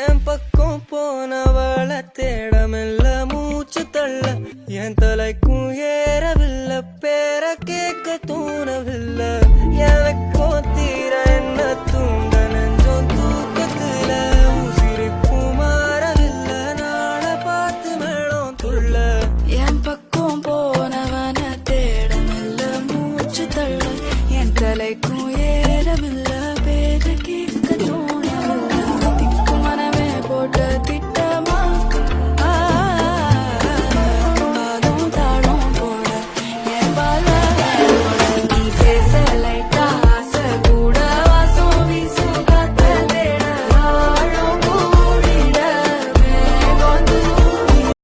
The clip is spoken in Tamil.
என் பக்கம் போனவள தேடமில்ல மூச்சு தள்ள என் தலைக்கும் ஏறவில்லை பேர கேட்க தோணவில்லை எனக்கும் தீர என்ன தூண்ட நெஞ்சம் தூக்கத்துல உசிரிப்பும் மாறவில்லை நாள பார்த்து மேளம் துள்ள என் பக்கம் போனவன தேடமில்ல மூச்சு தள்ள என் தலைக்கும்